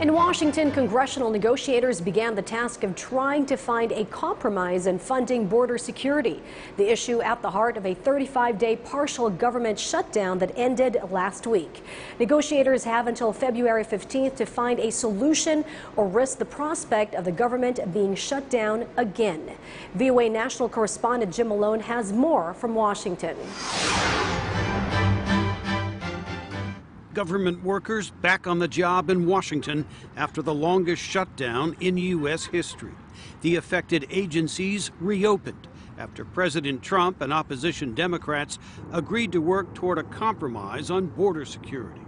In Washington, congressional negotiators began the task of trying to find a compromise in funding border security, the issue at the heart of a 35-day partial government shutdown that ended last week. Negotiators have until February 15th to find a solution or risk the prospect of the government being shut down again. VOA national correspondent Jim Malone has more from Washington. Government workers back on the job in Washington after the longest shutdown in U.S. history. The affected agencies reopened after President Trump and opposition Democrats agreed to work toward a compromise on border security.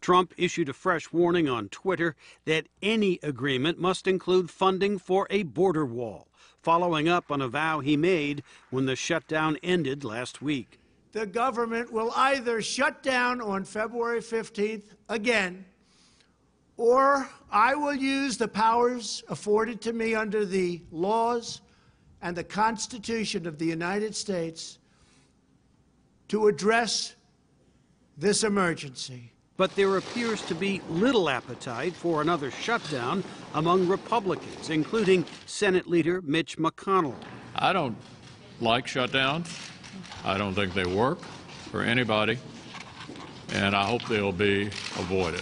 Trump issued a fresh warning on Twitter that any agreement must include funding for a border wall, following up on a vow he made when the shutdown ended last week. The government will either shut down on February 15th again, or I will use the powers afforded to me under the laws and the Constitution of the United States to address this emergency. But there appears to be little appetite for another shutdown among Republicans, including Senate Leader Mitch McConnell. I don't like shutdowns. I don't think they work for anybody, and I hope they'll be avoided.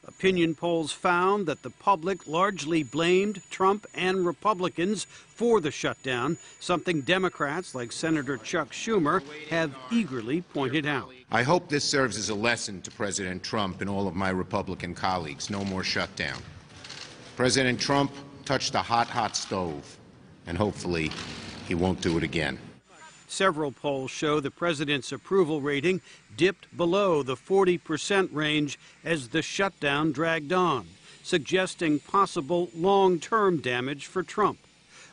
Opinion polls found that the public largely blamed Trump and Republicans for the shutdown, something Democrats like Senator Chuck Schumer have eagerly pointed out. I hope this serves as a lesson to President Trump and all of my Republican colleagues. No more shutdown. President Trump touched a hot, hot stove, and hopefully he won't do it again. Several polls show the president's approval rating dipped below the 40% range as the shutdown dragged on, suggesting possible long-term damage for Trump.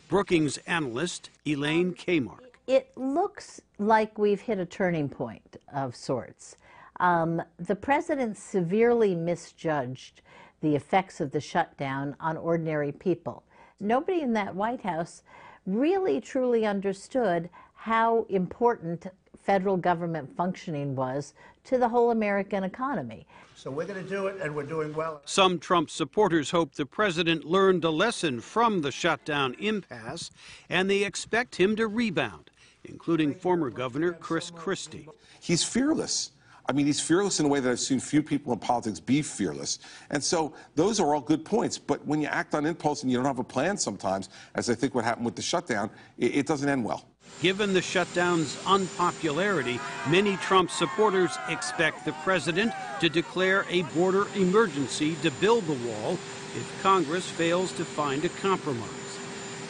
Brookings analyst Elaine Kmart. It looks like we've hit a turning point of sorts. The president severely misjudged the effects of the shutdown on ordinary people. Nobody in that White House really truly understood how important federal government functioning was to the whole American economy. So we're going to do it, and we're doing well. Some Trump supporters hope the president learned a lesson from the shutdown impasse, and they expect him to rebound, including former Governor Chris Christie. He's fearless. I mean, he's fearless in a way that I've seen few people in politics be fearless. And so those are all good points. But when you act on impulse and you don't have a plan sometimes, as I think what happened with the shutdown, it doesn't end well. Given the shutdown's unpopularity, many Trump supporters expect the president to declare a border emergency to build the wall if Congress fails to find a compromise.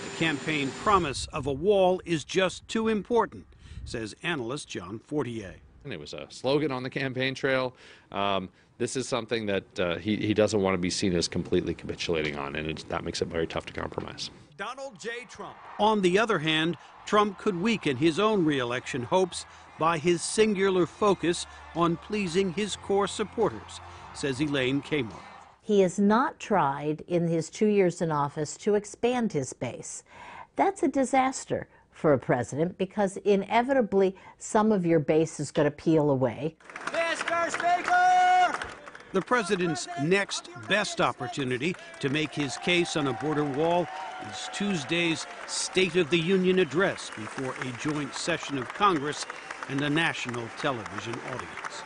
The campaign promise of a wall is just too important, says analyst John Fortier. It was a slogan on the campaign trail. This is something that he doesn't want to be seen as completely capitulating on, and that makes it very tough to compromise. Donald J. Trump. On the other hand, Trump could weaken his own re-election hopes by his singular focus on pleasing his core supporters, says Elaine Kmart. He has not tried in his 2 years in office to expand his base. That's a disaster for a president, because inevitably some of your base is going to peel away. Mr. Speaker! The president's next best opportunity to make his case on a border wall is Tuesday's State of the Union address before a joint session of Congress and a national television audience.